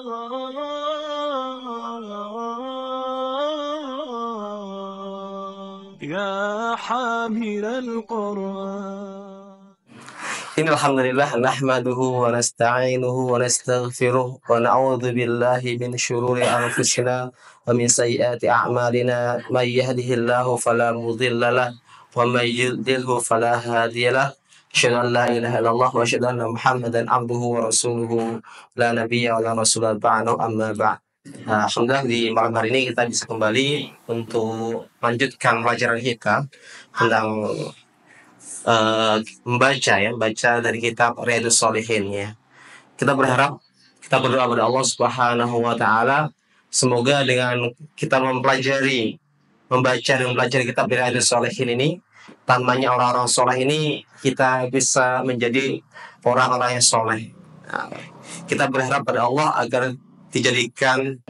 يا حامل القرآن. Innal hamdalillah nahmaduhu wa nasta'inuhu wa nastaghfiruh wa na'udzu billahi min shururi anfusina wa min sayyiati a'malina may yahdihillahu fala mudilla lahu wa may yudlilhu fala hadiya lahu. Asyhadu an la ilaha illallah wa asyhadu anna Muhammadan abduhu wa rasuluhu la nabiyya wa la rasula ba'dahu amma ba'd. Alhamdulillah di malam hari ini kita bisa kembali untuk melanjutkan pelajaran kita tentang membaca dari kitab Riyadhus Shalihin ya. Kita berharap, kita berdoa kepada Allah Subhanahu wa taala semoga dengan kita membaca dan mempelajari kitab Riyadhus Shalihin ini, tanamnya orang-orang soleh ini, kita bisa menjadi orang-orang yang soleh. Nah, kita berharap pada Allah agar dijadikan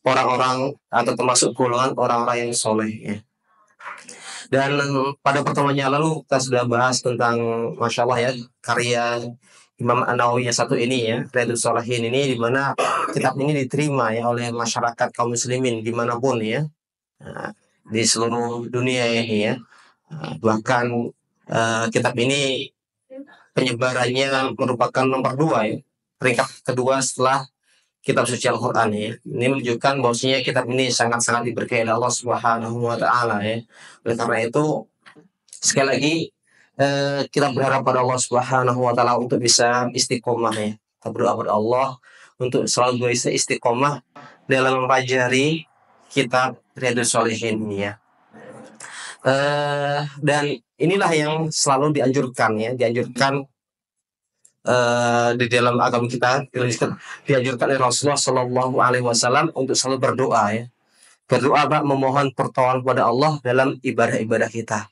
orang-orang atau termasuk golongan orang-orang yang soleh ya. Dan pada pertemuan yang lalu kita sudah bahas tentang Masya Allah ya, karya Imam An-Nawawi yang satu ini ya, Riyadhus Shalihin ini, di mana kitab ini diterima ya oleh masyarakat kaum muslimin dimanapun ya, di seluruh dunia ini ya. Bahkan kitab ini penyebarannya merupakan nomor 2 ya, peringkat kedua setelah kitab suci Al-Quran ya. Ini menunjukkan bahwasanya kitab ini sangat-sangat diberkahi oleh Allah Subhanahu wa taala ya. Oleh karena itu sekali lagi kita berharap pada Allah Subhanahu wa taala untuk bisa istiqomah ya. Kita berdoa pada Allah untuk selalu bisa istiqomah dalam mempelajari kitab Riyadhus Shalihin ini ya. Dan inilah yang selalu dianjurkan di dalam agama kita, dianjurkan oleh Rasulullah Shallallahu Alaihi Wasallam untuk selalu berdoa ya, memohon pertolongan kepada Allah dalam ibadah-ibadah kita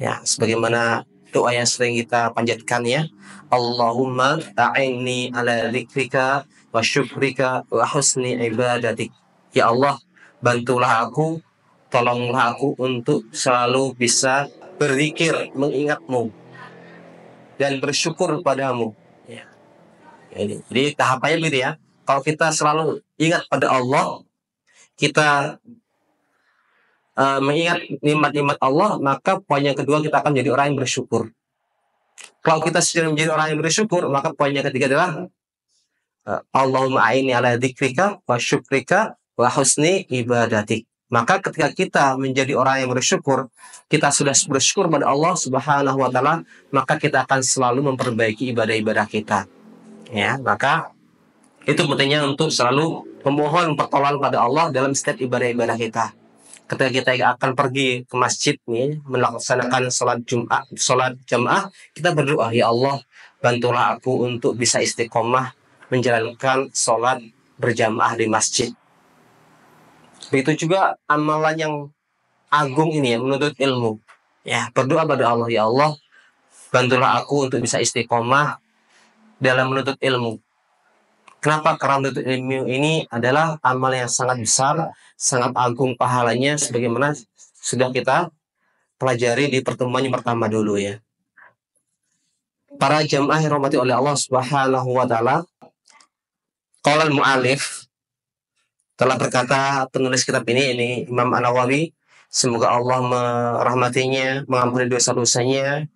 ya, sebagaimana doa yang sering kita panjatkan ya, Allahumma a'inni ala dzikrika wa syukrika wa husni ibadatik. Ya Allah, bantulah aku, tolonglah aku untuk selalu bisa berzikir, mengingatmu dan bersyukur padamu ya. Jadi tahapannya gitu ya. Kalau kita selalu ingat pada Allah, kita mengingat nikmat-nikmat Allah, maka poin yang kedua kita akan menjadi orang yang bersyukur. Kalau kita sudah menjadi orang yang bersyukur, maka poin yang ketiga adalah Allahumma a'inni ala dzikrika wa syukrika wa husni ibadatik. Maka ketika kita menjadi orang yang bersyukur, kita sudah bersyukur pada Allah Subhanahu wa taala, maka kita akan selalu memperbaiki ibadah-ibadah kita. Ya, maka itu pentingnya untuk selalu memohon pertolongan pada Allah dalam setiap ibadah-ibadah kita. Ketika kita akan pergi ke masjid nih, melaksanakan sholat jamaah, kita berdoa, ya Allah, bantulah aku untuk bisa istiqomah menjalankan sholat berjamaah di masjid. Begitu juga amalan yang agung ini ya, menuntut ilmu. Ya, berdoa pada Allah, ya Allah, bantulah aku untuk bisa istiqomah dalam menuntut ilmu. Kenapa? Karena menuntut ilmu ini adalah amal yang sangat besar, sangat agung pahalanya, sebagaimana sudah kita pelajari di pertemuan yang pertama dulu ya. Para jamaah yang dirahmati oleh Allah Subhanahu wa taala, qala al-mu'allif, telah berkata penulis kitab ini Imam An-Nawawi, semoga Allah merahmatinya, mengampuni dosa-dosanya,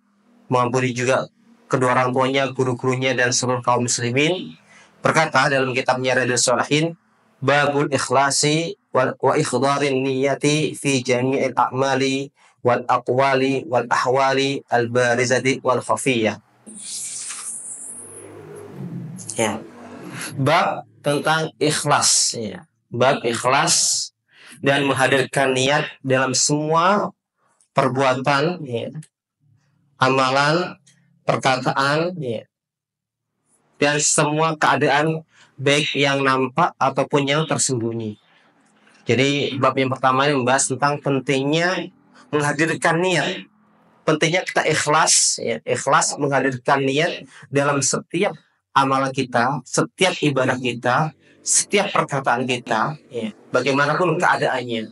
mengampuni juga kedua orang tuanya, guru-gurunya, dan seluruh kaum muslimin, berkata dalam kitabnya Riyadhus Shalihin, babul ikhlasi wa ikhdharin niyati fi jami'il a'mali wal aqwali wal ahwali al barizati wal khafiyah. Ya. Bab tentang ikhlas ya. Bab ikhlas dan menghadirkan niat dalam semua perbuatan ya, amalan, perkataan ya, dan semua keadaan baik yang nampak ataupun yang tersembunyi. Jadi bab yang pertama ini membahas tentang pentingnya menghadirkan niat, pentingnya kita ikhlas ya, ikhlas menghadirkan niat dalam setiap amalan kita, setiap ibadah kita, setiap perkataan kita ya, bagaimanapun keadaannya,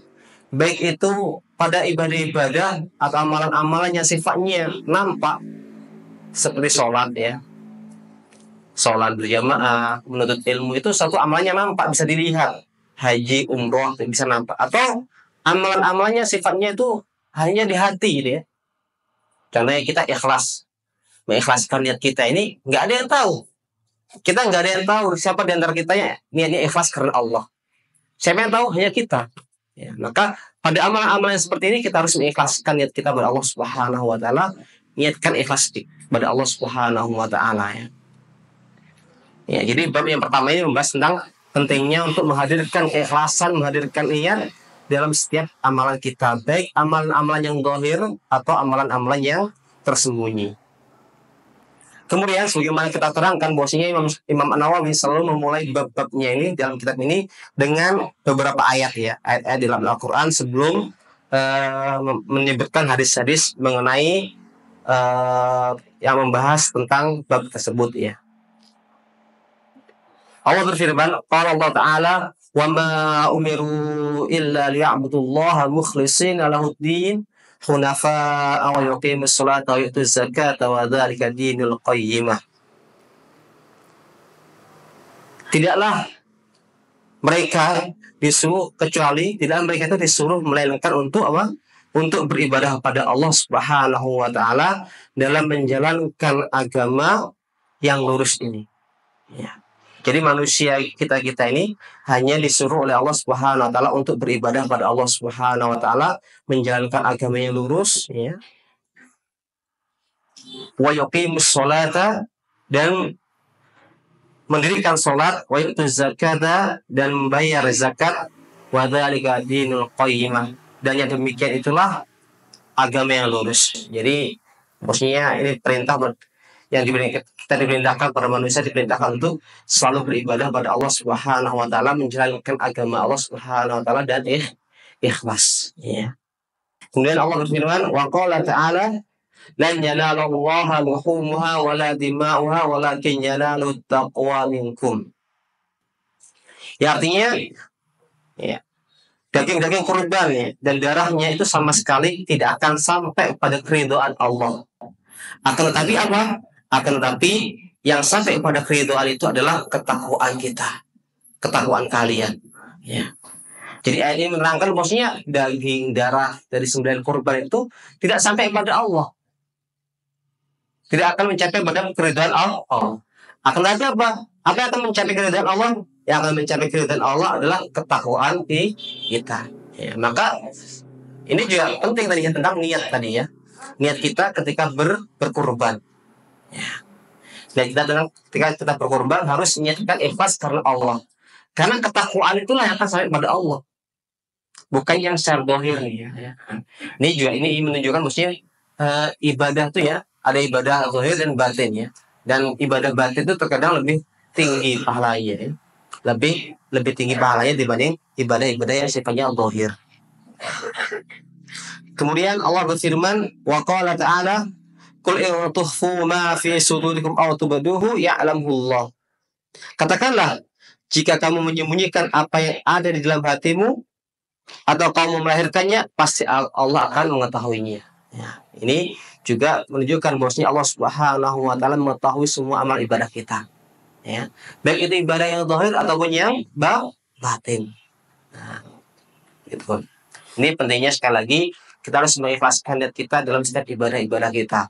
baik itu pada ibadah-ibadah atau amalan-amalan yang sifatnya nampak seperti sholat ya, sholat berjamaah, menuntut ilmu itu satu amalannya nampak bisa dilihat. Haji, umroh bisa nampak. Atau amalan-amalannya sifatnya itu hanya di hati gitu ya. Contohnya kita ikhlas, mengikhlaskan niat kita ini nggak ada yang tahu. Kita nggak ada yang tahu siapa di antara kita ya niatnya ikhlas karena Allah. Siapa yang tahu? Hanya kita. Ya, maka pada amalan-amalan seperti ini kita harus mengikhlaskan niat kita kepada Allah Subhanahu wa taala, niatkan ikhlas kepada Allah Subhanahu wa taala ya. Ya, jadi bab yang pertama ini membahas tentang pentingnya untuk menghadirkan keikhlasan, menghadirkan niat dalam setiap amalan kita, baik amalan-amalan yang zahir atau amalan-amalan yang tersembunyi. Kemudian sebagaimana kita terangkan bahwasanya Imam An-Nawawi selalu memulai bab-babnya ini dalam kitab ini dengan beberapa ayat ya, ayat-ayat dalam Al-Qur'an sebelum menyebutkan hadis-hadis mengenai yang membahas tentang bab tersebut ya. Allah berfirman, qala Allah Ta'ala, "Wa ma umiru illa liya'budullaha mukhlishina lahud-din, hunafa'a wa yuqimus salata wa yu'tuz zakata wa dzalika dinul qayyimah." Tidaklah mereka disuruh kecuali tidak mereka itu disuruh melainkan untuk apa? Untuk beribadah pada Allah Subhanahu wa taala dalam menjalankan agama yang lurus ini. Ya. Jadi manusia kita ini hanya disuruh oleh Allah Subhanahu wa taala untuk beribadah pada Allah Subhanahu wa taala, menjalankan agama yang lurus ya. Wa yuqimus sholata, dan mendirikan salat, wa yutuz zakata, dan membayar zakat, wa dzalika dinul qayyimah, dan yang demikian itulah agama yang lurus. Jadi maksudnya ini perintah yang kita diperintahkan para manusia, diperintahkan untuk selalu beribadah pada Allah Subhanahu wa taala, menjalankan agama Allah Subhanahu wa taala dan ikhlas ya. Kemudian Allah berfirman, wa qala ta'ala, lan yanalallaha luhumuha wala dima'uha walakin yanalut taqwa minkum. Ya, artinya ya, daging-daging kurban ya, dan darahnya itu sama sekali tidak akan sampai pada keridhaan Allah. Akan tetapi apa? Akan tetapi yang sampai pada keridhaan itu adalah ketakwaan kita, ketakwaan kalian. Ya. Jadi ayat ini menerangkan maksudnya daging darah dari sembelihan kurban itu tidak sampai pada Allah, tidak akan mencapai pada keridhaan Allah. Akan tetapi apa? Apa yang akan mencapai keridhaan Allah? Yang akan mencapai keridhaan Allah adalah ketakwaan kita. Ya, maka ini juga penting tadi ya, tentang niat tadi ya. Niat kita ketika berkurban. Ya. Dan ketika kita berkorban harus niatkan ikhlas karena Allah. Karena ketakwaan itulah yang akan sampai pada Allah, bukan yang secara zahir ya. Ini juga ini menunjukkan maksudnya ibadah itu ya ada ibadah zahir dan batin ya. Dan ibadah batin itu terkadang lebih tinggi pahalanya ya. Lebih tinggi pahalanya dibanding ibadah-ibadah yang sifatnya zahir. Kemudian Allah berfirman, wa qala ta'ala, qul in tukhfu ma fi sudurikum aw tubduhu ya'lamullah. Katakanlah, jika kamu menyembunyikan apa yang ada di dalam hatimu atau kamu melahirkannya, pasti Allah akan mengetahuinya. Ya, ini juga menunjukkan bahwasanya Allah Subhanahu wa taala mengetahui semua amal ibadah kita. Ya, baik itu ibadah yang zahir ataupun yang batin. Nah, gitu. Ini pentingnya sekali lagi kita harus mengikhlaskan niat kita dalam setiap ibadah-ibadah kita.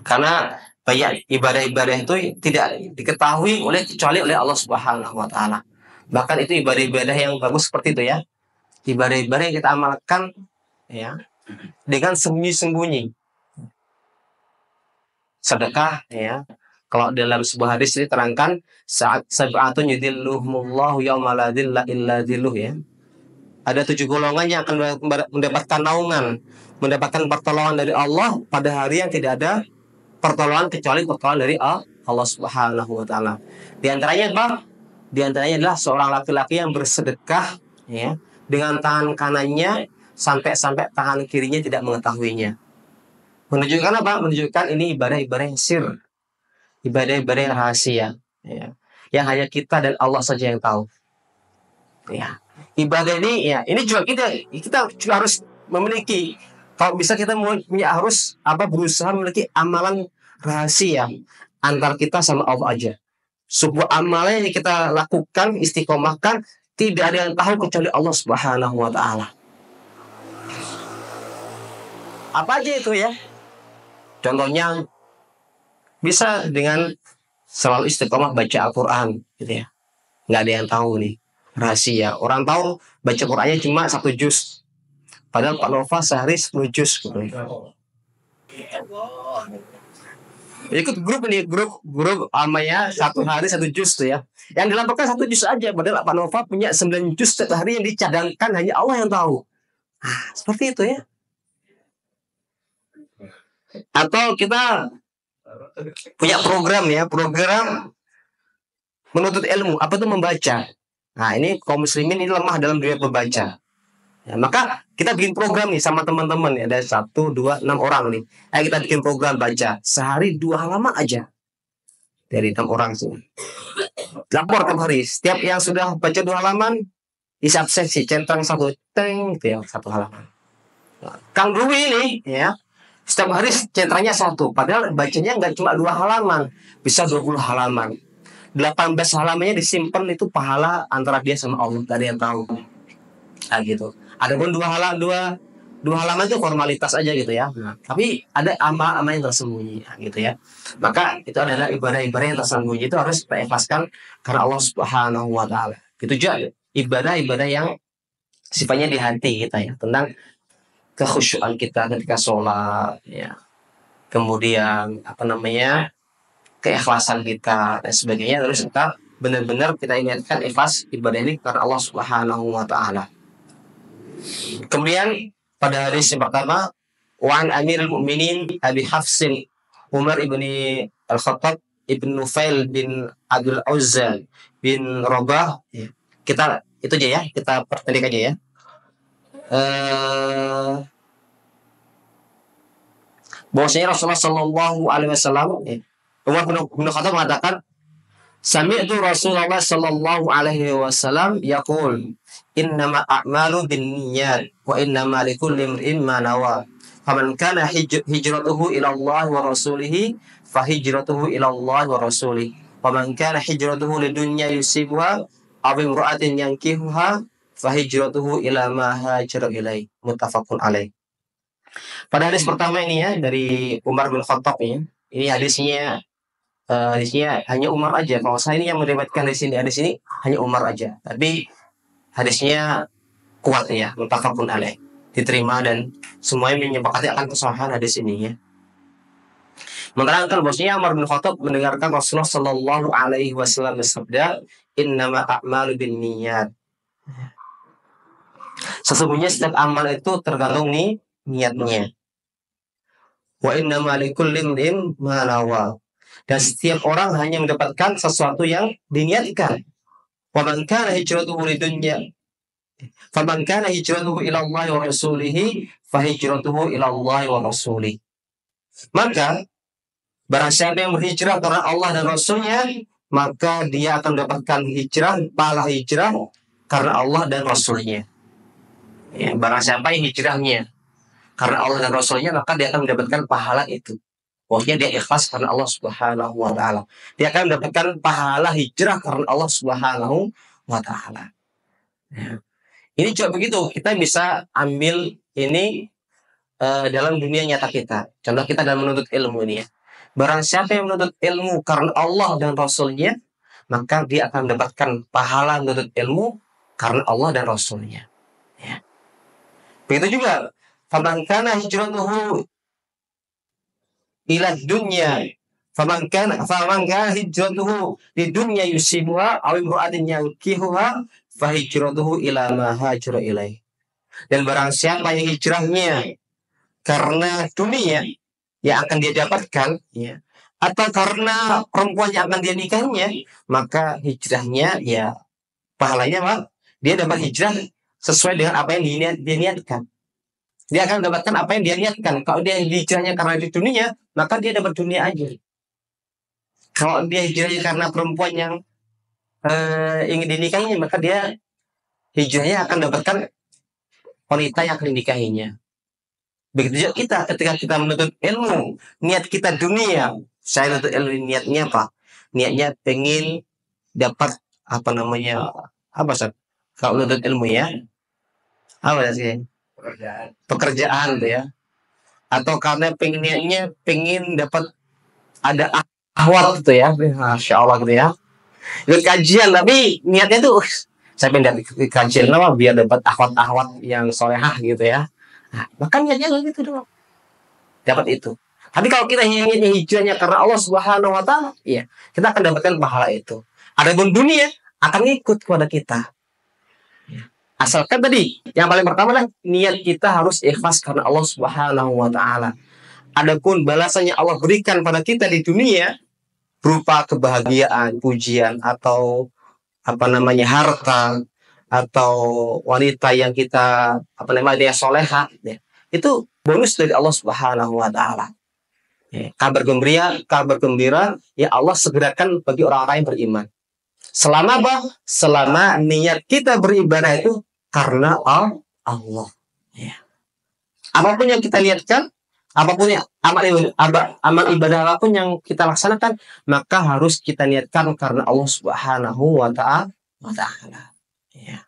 Karena banyak ibadah-ibadah itu tidak diketahui kecuali oleh Allah Subhanahu wa taala. Bahkan itu ibadah-ibadah yang bagus seperti itu ya. Ibadah-ibadah yang kita amalkan ya dengan sembunyi-sembunyi. Sedekah ya. Kalau dalam sebuah hadis diterangkan saat sab'atun yudhilluhumullahu yauma la dhilla illa dhilluh ya. Ada 7 golongan yang akan mendapatkan naungan, mendapatkan pertolongan dari Allah pada hari yang tidak ada pertolongan kecuali pertolongan dari Allah Subhanahu wa taala. Di antaranya apa? Di antaranya adalah seorang laki-laki yang bersedekah ya dengan tangan kanannya sampai tangan kirinya tidak mengetahuinya. Menunjukkan apa? Menunjukkan ini ibadah-ibadah yang sir, ibadah-ibadah yang rahasia ya, yang hanya kita dan Allah saja yang tahu. Ya. Ibadah ini ya, ini juga kita juga harus memiliki. Kalau bisa kita harus berusaha memiliki amalan rahasia, antar kita sama Allah aja. Sebuah amalan yang kita lakukan, istiqomahkan, tidak ada yang tahu kecuali Allah Subhanahu wa Ta'ala. Apa aja itu ya? Contohnya bisa dengan selalu istiqomah baca Al-Quran, gitu ya. Nggak ada yang tahu nih rahasia. Orang tahu baca Qurannya cuma 1 juz, padahal Pak Nova sehari 10 juz, gitu. Ikut grup ini, grup amanya 1 hari 1 juz tuh ya. Yang dilaporkan 1 juz aja, padahal Pak Nova punya 9 juz setiap hari yang dicadangkan, hanya Allah yang tahu. Seperti itu ya. Atau kita punya program ya, program menuntut ilmu. Apa itu membaca? Nah, ini kaum muslimin ini lemah dalam dunia membaca. Ya, maka kita bikin program nih sama teman-teman ya, ada 1, 2, 6 orang nih. Ayo kita bikin program baca sehari 2 halaman aja dari 6 orang sih. Lapor tiap hari. Setiap yang sudah baca 2 halaman isi absensi, centang 1 teng gitu ya, 1 halaman. Nah, Kang Dwi ini ya, setiap hari centangnya 1, padahal bacanya nggak cuma 2 halaman, bisa 20 halaman. 18 halamannya disimpan, itu pahala antara dia sama Allah, gak ada yang tahu. Nah, gitu. Adapun 2 halaman itu formalitas aja gitu ya. Tapi ada amal-amal yang tersembunyi gitu ya. Maka itu adalah ibadah-ibadah yang tersembunyi, itu harus kita ikhlaskan karena Allah Subhanahu wa Ta'ala. Itu juga ibadah-ibadah yang sifatnya di hati kita ya, tentang kekhusyuan kita ketika sholat ya. Kemudian keikhlasan kita dan sebagainya, terus kita benar-benar kita ingatkan ikhlas ibadah ini karena Allah Subhanahu wa Ta'ala. Kemudian pada hadis yang pertama, Wan Amirul Mukminin Abi Hafsin Umar ibni Al-Khattab ibn Nufail bin Abdul Uzza bin Rabah. Kita itu aja ya, kita perpendek aja ya. Bahwasanya Rasulullah Shallallahu Alaihi Wasallam, Umar bin Khattab mengatakan, Sami'tu Rasulullah Shallallahu Alaihi Wasallam yaqul, innama a'malu binniyat wa innama likulli imrin ma nawa. Faman kana hijratuhu ila Allah wa rasulih fa hijratuhu ila Allah wa rasulih. Faman kana hijratuhu lidunya yusibuha aw imra'atin yankihuha fa hijratuhu ila ma hajara ilaih. Muttafaqun alaih. Pada hadis pertama ini ya, dari Umar bin Khattab ini hadisnya hanya Umar aja. Kalau saya ini yang meriwayatkan hadis ini hanya Umar aja. Tapi hadisnya kuat ya, muttafaqun alaih, diterima dan semuanya menyepakati akan kesahihan hadis ini ya. Menerangkan bahwasanya Umar bin Khattab mendengarkan Rasulullah Shallallahu Alaihi Wasallam bersabda, innama a'malu binniyat. Sesungguhnya setiap amal itu tergantung nih niatnya. Wa innama likulli imrin ma nawa. Dan setiap orang hanya mendapatkan sesuatu yang diniatkan. Wa man kana hijratuhu lidunya faman kana hijratuhu ila Allah wa rasulih fa hijratuhu ila Allah wa rasulih. Maka barang siapa yang berhijrah karena Allah dan Rasulnya, maka dia akan mendapatkan pahala hijrah karena Allah dan Rasulnya. Ya, barang siapa yang hijrahnya karena Allah dan Rasulnya, maka dia akan mendapatkan pahala itu. Pokoknya dia ikhlas karena Allah Subhanahu wa Ta'ala. Dia akan mendapatkan pahala hijrah karena Allah Subhanahu wa Ta'ala. Ya. Ini juga begitu, kita bisa ambil ini dalam dunia nyata kita. Contoh kita dalam menuntut ilmu ini ya. Barang siapa yang menuntut ilmu karena Allah dan Rasulnya, maka dia akan mendapatkan pahala menuntut ilmu karena Allah dan Rasulnya. Ya. Begitu juga, faman kana hijratuhu ila dunya faman kana hijratuhu li dunya yusibuha aw imra'atin yankihuha fa hijratuhu ila ma hajara ilaih. Dan barang siapa yang hijrahnya karena dunia yang akan dia dapatkan ya, atau karena perempuan yang akan dia nikahinya, maka hijrahnya ya pahalanya dia dapat hijrah sesuai dengan apa yang dia niatkan. Dia akan mendapatkan apa yang dia niatkan. Kalau dia hijrahnya karena di dunia, maka dia dapat dunia aja. Kalau dia hijrahnya karena perempuan yang ingin dinikahinya, maka dia hijrahnya akan mendapatkan wanita yang akan dinikahinya. Begitu juga kita, ketika kita menuntut ilmu, niat kita dunia, Saya nuntut ilmu niatnya apa? Niatnya pengen dapat apa namanya? Apa Ustaz? Kalau nuntut ilmu ya? Apa sih? Pekerjaan tuh ya. Atau karena pengen niatnya pengen dapat ada ahwat gitu ya. Masya Allah gitu ya. Ikut kajian tapi niatnya tuh saya pengen ikut kajian apa biar dapat ahwat-ahwat yang solehah gitu ya. Nah, maka niatnya gitu doang. Dapat itu. Tapi kalau kita ingin hijrahnya karena Allah Subhanahu wa taala, ya, kita akan dapatkan pahala itu. Adapun dunia akan ikut kepada kita. Asalkan tadi yang paling pertama adalah niat kita harus ikhlas karena Allah Subhanahu wa taala. Adapun balasannya Allah berikan pada kita di dunia berupa kebahagiaan, pujian atau apa namanya harta atau wanita yang kita apa namanya soleha, ya, itu bonus dari Allah Subhanahu wa taala. Ya, kabar gembira ya Allah segerakan bagi orang-orang yang beriman. Selama apa? Selama niat kita beribadah itu karena Allah. Ya. Apapun yang kita niatkan, apapun yang amal ibadah apapun yang kita laksanakan, maka harus kita niatkan karena Allah Subhanahu wa taala. Ya.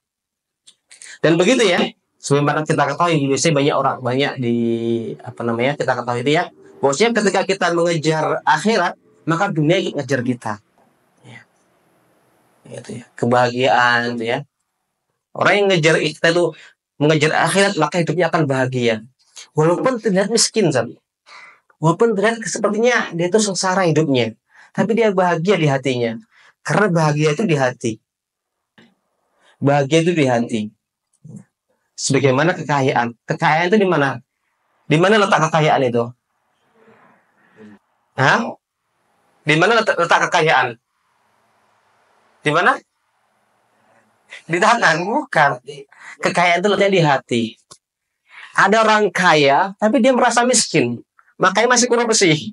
Dan begitu ya. Sebagaimana kita ketahui di Indonesia banyak di apa namanya kita ketahui itu ya. Bahwasanya ketika kita mengejar akhirat, maka dunia ngejar kita. Ya. Itu ya. Kebahagiaan itu ya. Orang yang ngejar kita itu mengejar akhirat, maka hidupnya akan bahagia. Walaupun terlihat miskin, walaupun terlihat sepertinya dia itu sengsara hidupnya, tapi dia bahagia di hatinya. Karena bahagia itu di hati. Bahagia itu di hati. Sebagaimana kekayaan. Kekayaan itu di mana? Di mana letak kekayaan itu? Hah? Di mana letak kekayaan? Di mana? Di tangan, bukan. Kekayaan itu letaknya di hati. Ada orang kaya, tapi dia merasa miskin. Makanya masih kurang bersih.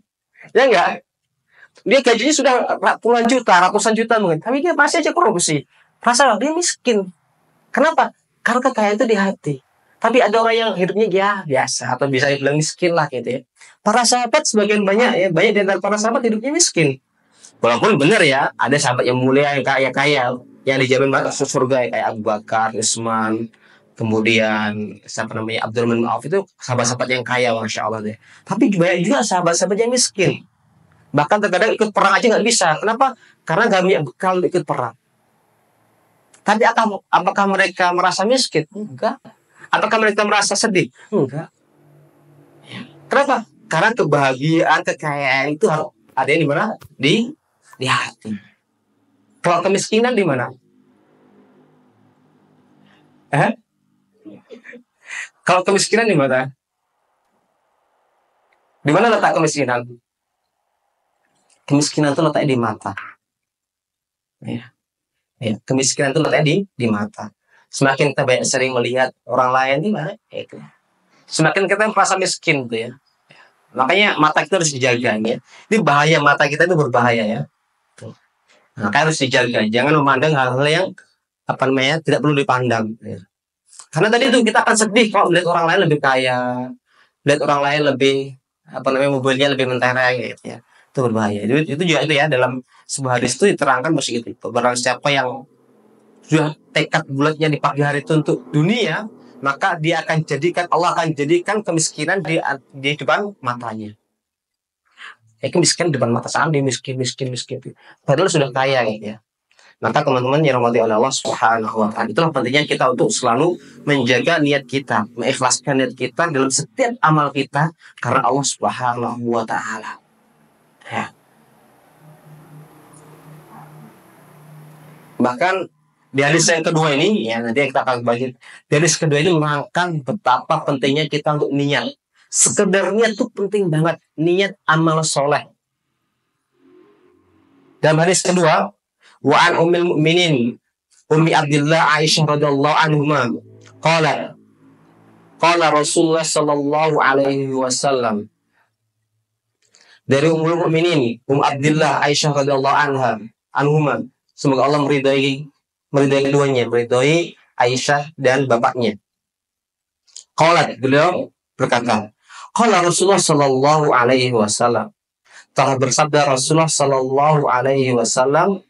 Ya enggak? Dia gajinya sudah puluhan juta, ratusan juta mungkin. Tapi dia masih aja kurang bersih. Merasa dia miskin. Kenapa? Karena kekayaan itu di hati. Tapi ada orang yang hidupnya ya biasa atau bisa dibilang miskin lah gitu ya. Para sahabat sebagian banyak di antara para sahabat hidupnya miskin. Walaupun benar ya, ada sahabat yang mulia yang kaya yang dijamin masuk surga ya, kayak Abu Bakar, Utsman, kemudian siapa namanya Abdurrahman bin Auf itu sahabat-sahabat yang kaya, masya Allah deh. Tapi banyak juga sahabat-sahabat yang miskin. Bahkan terkadang ikut perang aja nggak bisa. Kenapa? Karena nggak punya bekal ikut perang. Tapi apakah mereka merasa miskin? Enggak. Apakah mereka merasa sedih? Enggak. Kenapa? Karena kebahagiaan, kekayaan itu harus ada di mana? Di hati. Kalau kemiskinan di mana? Kalau kemiskinan di mana? Di mana letak kemiskinan? Kemiskinan itu letaknya di mata. Ya. Ya, kemiskinan itu letaknya di mata. Semakin kita banyak sering melihat orang lain di mana, itu. Semakin kita merasa miskin tuh ya. Makanya mata kita harus dijaga ya. Ini bahaya, mata kita itu berbahaya ya. Maka harus dijaga. Jangan memandang hal-hal yang apa namanya tidak perlu dipandang. Ya. Karena tadi itu kita akan sedih kalau melihat orang lain lebih kaya, melihat orang lain lebih apa namanya mobilnya lebih mentereng gitu ya. Itu berbahaya. Itu juga itu ya dalam sebuah hadis itu diterangkan begitu. Barang siapa yang sudah tekad bulatnya di pagi hari itu untuk dunia, maka Allah akan jadikan kemiskinan di depan matanya. Kemiskinan di depan mata saat dia miskin. Padahal sudah kaya gitu ya. Maka teman-teman yang dirahmati oleh Allah Subhanahu wa taala, itulah pentingnya kita untuk selalu menjaga niat kita, mengikhlaskan niat kita dalam setiap amal kita karena Allah Subhanahu wa taala. Ya. Bahkan di hadis yang kedua ini, ya nanti kita akan bagi. Di hadis kedua ini menerangkan betapa pentingnya kita untuk niat. Sekedar niat itu penting banget. Niat amal soleh. Dalam hadis kedua, wa an ummil mu'minin Ummi Abdillah Aisyah radhiyallahu anhuma qala Rasulullah sallallahu alaihi wasallam, dari Ummul Mukminin Abdillah Aisyah radhiyallahu anhuma, semoga Allah meridai keduanya, meridai Aisyah dan bapaknya. Qalat, beliau berkata, qala Rasulullah sallallahu alaihi wasallam, telah bersabda Rasulullah Sallallahu Alaihi Wasallam,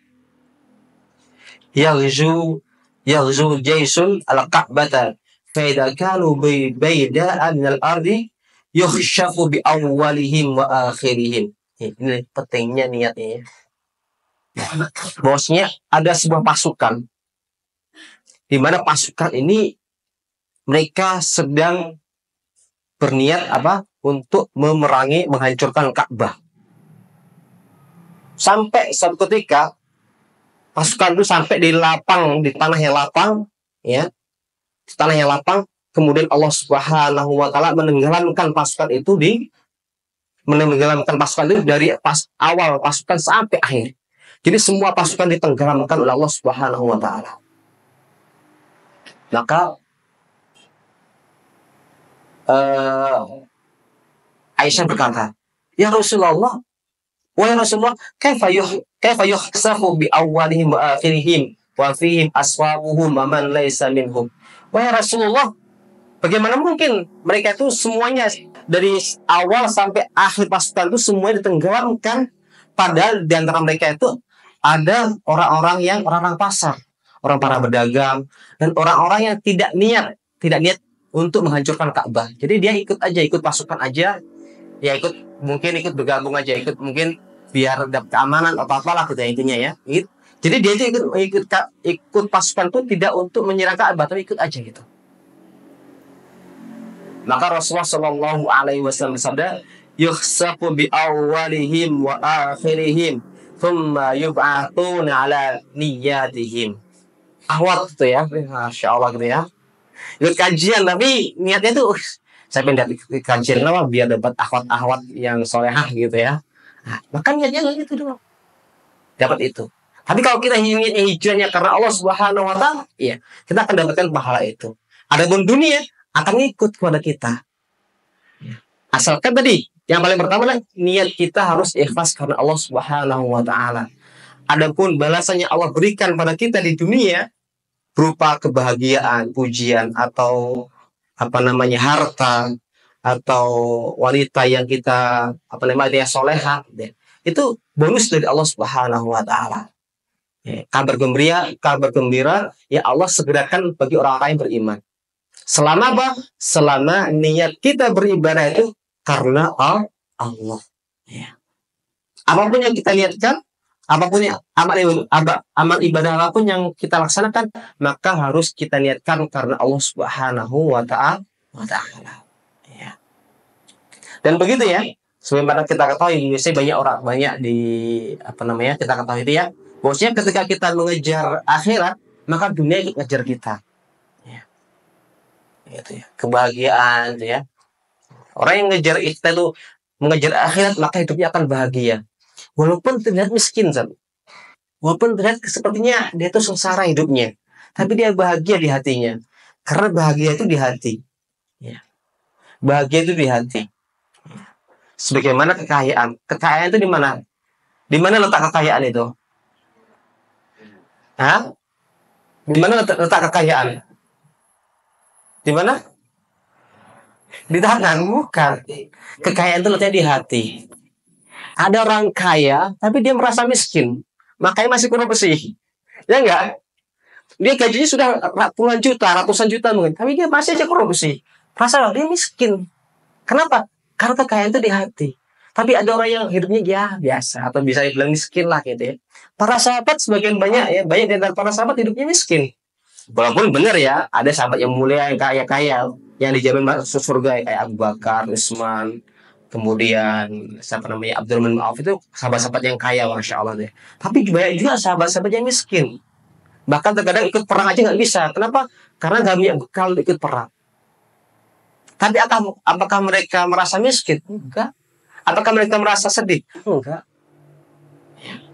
yaghzu jaisun al-Ka'bata fa idza kanu bayda'a min al-ardi yukhshafu bi awwalihim wa akhirihim. Ini pentingnya niatnya. Bosnya ada sebuah pasukan, di mana pasukan ini mereka sedang berniat apa? Untuk memerangi, menghancurkan Ka'bah. Sampai suatu ketika pasukan itu sampai di lapang, di tanah yang lapang, ya, di tanah yang lapang. Kemudian Allah Subhanahu Wa Taala menenggelamkan pasukan itu dari awal pasukan sampai akhir. Jadi semua pasukan ditenggelamkan oleh Allah Subhanahu Wa Taala. Maka Aisyah berkata, ya Rasulullah, wahai Rasulullah, kaifa yuhsafu bi awwalihim wa akhirihim wa fihim aswabuhum wa man laysa minhum. Wahai Rasulullah, bagaimana mungkin mereka itu semuanya dari awal sampai akhir pasukan itu semuanya ditenggelamkan, padahal di antara mereka itu ada orang-orang pasar, orang para berdagang, dan orang-orang yang tidak niat untuk menghancurkan Ka'bah. Jadi dia ikut pasukan aja, ya mungkin ikut bergabung aja, mungkin biar dapat keamanan atau apalah gitu intinya ya. Jadi dia itu ikut pasukan itu tidak untuk menyerang Ka'bah, tapi ikut aja gitu. Maka Rasulullah Shallallahu Alaihi Wasallam bersabda, yukhsafu bi awwalihim wa akhirihim, thumma yub'atuna ala niyatihim. Ahwat itu ya, masya Allah gitu ya. Ikut kajian tapi niatnya tuh saya pengen ikut kajian apa biar dapat ahwat yang solehah gitu ya. Nah, maka niatnya gitu doang, dapat itu. Tapi kalau kita ingin hijrahnya karena Allah Subhanahu Wa Taala, ya kita akan dapatkan pahala itu. Adapun dunia akan ikut kepada kita. Asalkan tadi yang paling pertama adalah niat kita harus ikhlas karena Allah Subhanahu Wa Taala. Adapun balasannya Allah berikan pada kita di dunia berupa kebahagiaan, pujian, atau harta, atau wanita yang kita dia soleha, itu bonus dari Allah Subhanahu Wa Taala. Kabar gembira ya Allah segerakan bagi orang-orang yang beriman. Selama apa? Selama niat kita beribadah itu karena Allah. Ya. Apapun yang kita niatkan, apapun yang amal ibadah apapun yang kita laksanakan, maka harus kita niatkan karena Allah Subhanahu Wa Taala. Ya. Dan begitu ya. Sebagaimana kita ketahui, biasanya banyak di kita ketahui itu ya. Bosnya ketika kita mengejar akhirat, maka dunia ikut ngejar kita. Ya. Gitu ya. Kebahagiaan itu ya. Orang yang mengejar akhirat, maka hidupnya akan bahagia. Walaupun terlihat miskin, walaupun terlihat sepertinya dia itu sengsara hidupnya, tapi dia bahagia di hatinya. Karena bahagia itu di hati. Ya. Bahagia itu di hati. Sebagaimana kekayaan. Kekayaan itu di mana? Di mana letak kekayaan itu? Hah? Di mana letak kekayaan? Di mana? Di tangan, bukan. Kekayaan itu letaknya di hati. Ada orang kaya, tapi dia merasa miskin. Makanya masih kurang bersih. Ya enggak? Dia gajinya sudah puluhan juta, ratusan juta mungkin. Tapi dia masih aja kurang bersih. Merasa dia miskin. Kenapa? Karena kekayaan itu di hati. Tapi ada orang yang hidupnya ya biasa. Atau bisa dibilang miskin lah gitu ya. Para sahabat sebagian banyak di antara para sahabat hidupnya miskin. Walaupun benar ya, ada sahabat yang mulia, yang kaya-kaya, yang dijamin masuk surga kayak Abu Bakar, Utsman, kemudian Abdurrahman bin Auf, itu sahabat-sahabat yang kaya, masya Allah deh. Tapi banyak juga sahabat-sahabat yang miskin. Bahkan terkadang ikut perang aja nggak bisa. Kenapa? Karena nggak punya bekal ikut perang. Tapi apakah mereka merasa miskin? Enggak. Apakah mereka merasa sedih? Enggak.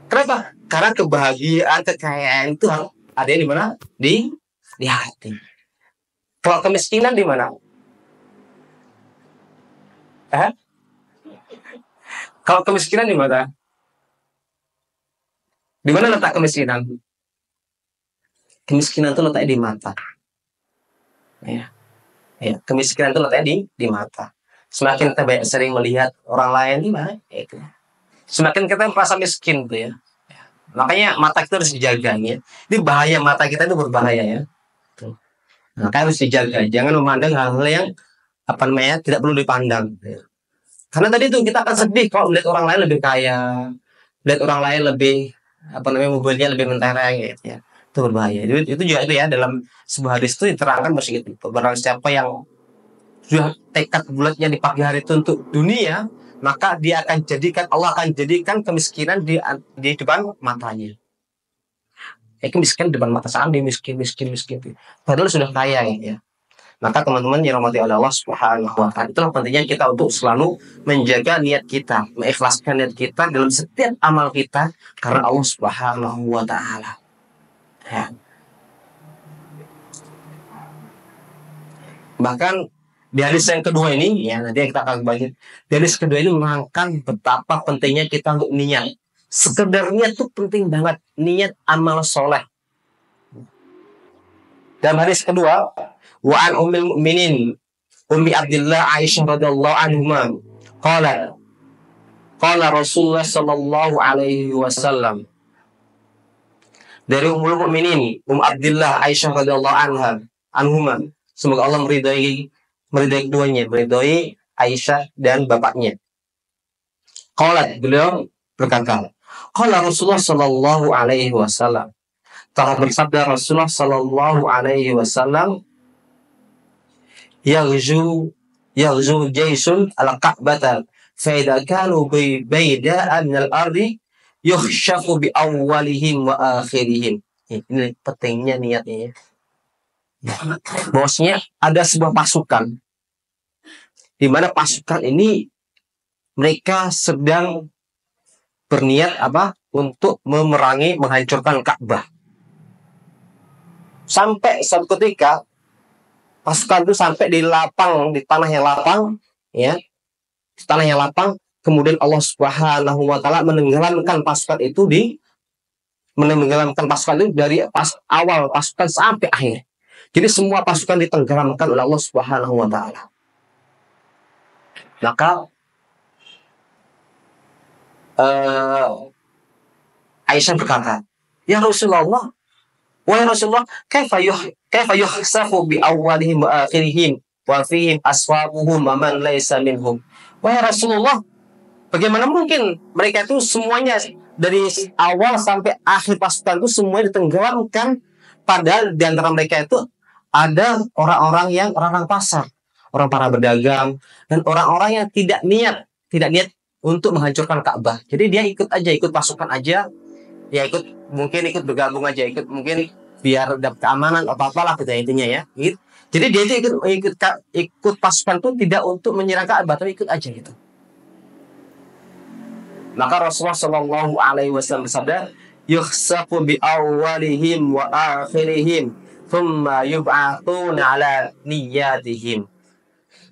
Kenapa? Karena kebahagiaan, kekayaan itu ada di mana? Di hati. Kalau kemiskinan di mana? Kalau kemiskinan di mana? Di mana letak kemiskinan? Kemiskinan itu letaknya di mata. Ya. Kemiskinan itu letaknya di mata. Semakin kita sering melihat orang lain di mana? Itu. semakin kita merasa miskin tuh ya. Makanya mata kita harus dijaga ya. Ini bahaya, mata kita itu berbahaya ya. Tuh. Maka harus dijaga. Jangan memandang hal-hal yang apa namanya tidak perlu dipandang. Ya. Karena tadi tuh kita akan sedih kalau melihat orang lain lebih kaya, melihat orang lain lebih apa namanya mobilnya lebih mentereng gitu ya. Itu berbahaya. Itu juga itu ya dalam sebuah hadis itu diterangkan begitu. Barang siapa yang sudah tekad bulatnya di pagi hari itu untuk dunia, maka dia akan jadikan Allah akan jadikan kemiskinan di depan matanya. Kemiskinan di depan mata saat dia miskin. Padahal sudah kaya ya. Maka teman-teman yang dirahmati oleh Allah Subhanahu wa taala, itulah pentingnya kita untuk selalu menjaga niat kita, mengikhlaskan niat kita dalam setiap amal kita karena Allah Subhanahu wa taala. Ya. Bahkan di hadis yang kedua ini, ya nanti kita akan bagi. Di hadis kedua ini menerangkan betapa pentingnya kita untuk niat. Sekedar niat itu penting banget, niat amal soleh. Dalam hadis kedua, wa an ummil mu'minin Ummi Abdillah Aisyah radhiyallahu anhuma qala Rasulullah sallallahu alaihi wasallam. Dari Ummul Mukminin Abdillah Aisyah radhiyallahu anhuma, semoga Allah meridai keduanya, meridai Aisyah dan bapaknya. Qalat, beliau berkata, qala Rasulullah sallallahu alaihi wasallam, telah bersabda Rasulullah sallallahu alaihi wasallam, yaghzu jaysun al-Ka'bata fa idza kanu bayda'a min al-ardi yukhshafu bi awwalihim wa akhirihim. Ini pentingnya niatnya ya. Bahwasanya ada sebuah pasukan di mana pasukan ini mereka sedang berniat apa? Untuk menghancurkan Ka'bah. Sampai suatu ketika pasukan itu sampai di tanah yang lapang, ya, di tanah yang lapang. Kemudian Allah Subhanahu wa taala menenggelamkan pasukan itu dari awal pasukan sampai akhir. Jadi semua pasukan ditenggelamkan oleh Allah Subhanahu wa taala. Maka Aisyah berkata, "Ya Rasulullah, wahai Rasulullah, kaifa yuhsafu bi awwalihim wa akhirihim wa fihim aswabuhum wa man laysa minhum." Wahai Rasulullah, bagaimana mungkin mereka itu semuanya dari awal sampai akhir pasukan itu semuanya ditenggelamkan, padahal di antara mereka itu ada orang-orang pasar, orang para berdagang, dan orang-orang yang tidak niat untuk menghancurkan Ka'bah. Jadi dia ikut pasukan aja, ya mungkin ikut bergabung aja, mungkin biar dapat keamanan apa-apalah gitu intinya ya. Gitu. Jadi dia itu ikut pasukan itu tidak untuk menyerang Ka'bah, tapi ikut aja gitu. Maka Rasulullah Shallallahu alaihi wasallam bersabda, yukhsafu bi awwalihim wa akhirihim thumma yub'atsuna ala niyyatihim.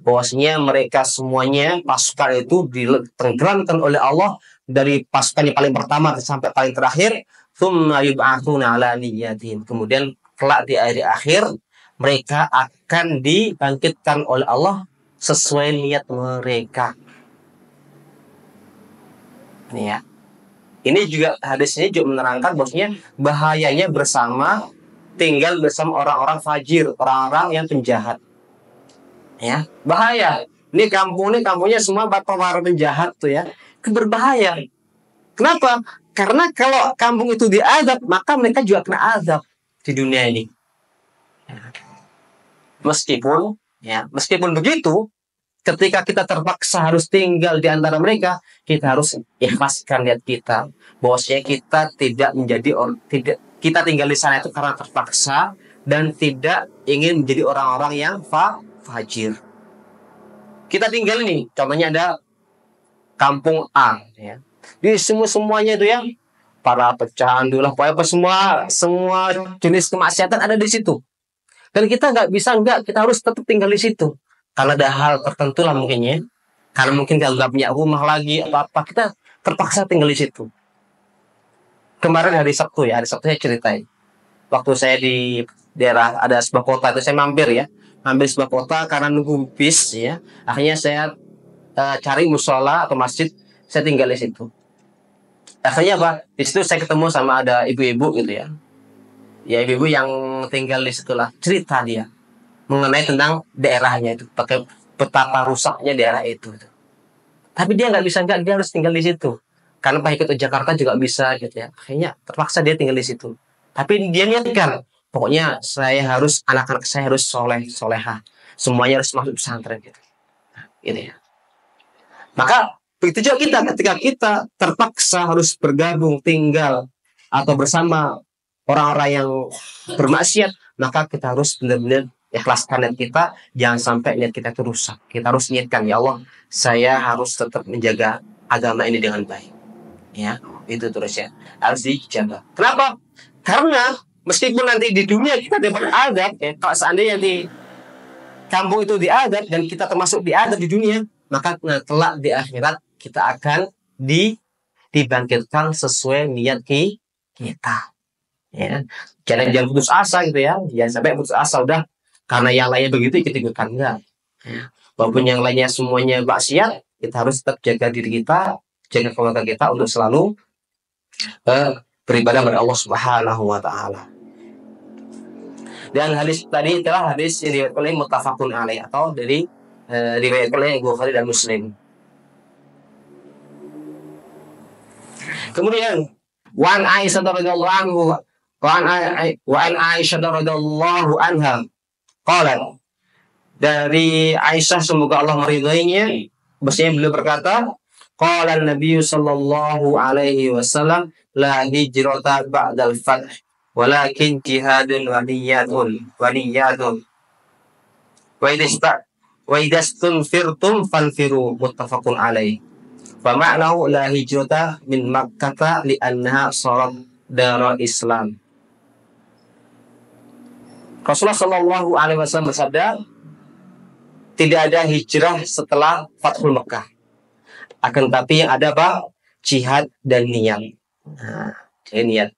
Bahwasanya mereka semuanya pasukan itu ditenggelamkan oleh Allah dari pasukan yang paling pertama sampai paling terakhir, thumma yub'atsuna ala niyyatihim. Kemudian kelak di akhir mereka akan dibangkitkan oleh Allah sesuai niat mereka. Ini ya. Ini juga hadisnya juga menerangkan bahwasanya bahayanya tinggal bersama orang-orang fajir, orang-orang yang penjahat. Ya, bahaya. Ini kampungnya semua para penjahat tuh ya. Berbahaya. Kenapa? Karena kalau kampung itu diazab, maka mereka juga kena azab di dunia ini. Meskipun begitu, ketika kita terpaksa harus tinggal di antara mereka, kita harus ikhlaskan niat kita, bahwasanya kita kita tinggal di sana itu karena terpaksa dan tidak ingin menjadi orang-orang yang fajir. Kita tinggal ini, contohnya ada kampung A, ya. Di semuanya itu ya, para pecandu lah, pokoknya semua jenis kemaksiatan ada di situ. Dan kita kita harus tetap tinggal di situ. Karena ada hal tertentu lah mungkinnya. Karena mungkin kita nggak punya rumah lagi atau apa, kita terpaksa tinggal di situ. Kemarin hari Sabtu saya ceritain. Waktu saya di daerah ada sebuah kota itu saya mampir sebuah kota karena nunggu bis ya. Akhirnya saya cari musola atau masjid, saya tinggal di situ. Akhirnya apa? Di situ saya ketemu sama ada ibu-ibu gitu ya. Ya ibu-ibu yang tinggal di situlah, cerita dia mengenai tentang daerahnya itu, pakai betapa rusaknya daerah itu. Tapi dia nggak bisa, nggak, dia harus tinggal di situ. Karena Pak ikut ke Jakarta juga bisa gitu ya. Akhirnya terpaksa dia tinggal di situ. Tapi dia niatkan, pokoknya saya harus, anak-anak saya harus soleh, soleha. Semuanya harus masuk pesantren gitu. Gitu ya. Maka begitu juga kita, ketika kita terpaksa harus bergabung, tinggal, atau bersama orang-orang yang bermaksiat, maka kita harus benar-benar ikhlaskan niat kita, jangan sampai niat kita itu rusak. Kita harus niatkan, ya Allah, saya harus tetap menjaga agama ini dengan baik. Ya, itu terus ya, harus dijaga. Kenapa? Karena meskipun nanti di dunia kita dapat adab, ya, kalau seandainya di kampung itu diadab dan kita termasuk diadab di dunia, maka kelak di akhirat kita akan dibangkitkan sesuai niat kita. Ya, jangan putus asa gitu ya, jangan sampai putus asa udah karena yang lainnya begitu ikut-ikutan, enggak. Walaupun yang lainnya semuanya maksiat, kita harus tetap jaga diri kita, jaga keluarga kita untuk selalu beribadah kepada Allah Subhanahu wa taala. Dan hadis tadi adalah hadis yang diriwayatkan oleh muttafaqun alaih, atau dari diriwayatkan oleh Bukhari dan Muslim. Kemudian Wan Aisyah radhiyallahu anhu Wan Aisyah radhiyallahu anha qalat, dari Aisyah semoga Allah meridhoinya, bahwasanya beliau berkata, qala Nabi sallallahu alaihi wasallam, la hijrata ba'dal fath walakin jihadun wa niyyatun wa idastunfirtum fanfiru, muttafaqun alaih. Fa ma'nahu la hijrata min Makkah li'annaha sharat darul Islam. Rasulullah sallallahu alaihi wasallam bersabda, tidak ada hijrah setelah Fathul Mekah. Akan tetapi yang ada apa? Jihad dan niat. Nah, jadi niat.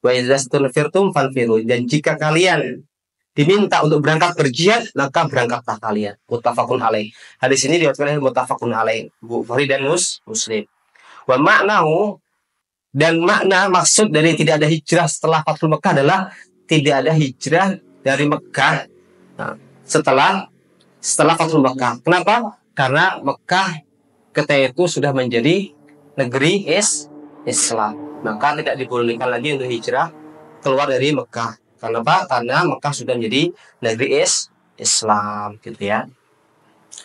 Wa idastunfirtum fanfiru, dan jika kalian diminta untuk berangkat berjihad, maka berangkatlah kalian. Muttafaqun alaih. Hadis ini diriwayatkan oleh muttafaqun alaih, Bukhari dan Muslim. Wa ma'nahu, dan makna maksud dari tidak ada hijrah setelah Fathul Mekah adalah tidak ada hijrah dari Mekah setelah Fathul Mekah. Kenapa? Karena Mekah ketika itu sudah menjadi negeri Islam. Maka tidak dibolehkan lagi untuk hijrah keluar dari Mekah. Karena apa? Karena Mekah sudah menjadi negeri Islam, gitu ya.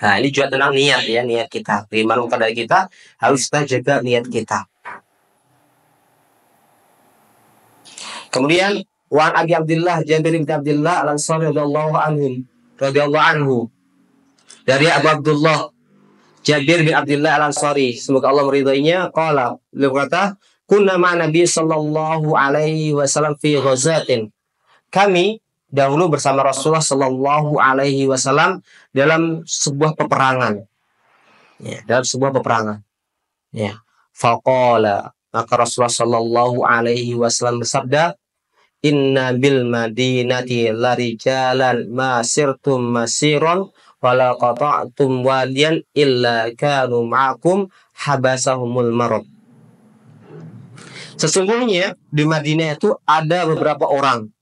Nah, ini juga tentang niat ya, niat kita. Bagaimana dari kita harus kita jaga niat kita. Kemudian Wan Abi Abdullah Jabir bin Abdullah Al-Ansari radhiyallahu anhu, dari Abu Abdullah Jabir bin Abdullah Al-Ansari, semoga Allah meridainya, qala, beliau berkata, kunna ma Nabi sallallahu alaihi wasallam fi ghazatin. Kami dahulu bersama Rasulullah sallallahu alaihi wasallam dalam sebuah peperangan. Ya, dalam sebuah peperangan. Ya. Faqala, maka Rasulullah sallallahu alaihi wasallam bersabda, inna bil madinati larijalan ma sirtum masiron wala qata'tum wadiyan illa kanu ma'akum habasahumul marad. Sesungguhnya di Madinah itu ada beberapa orang,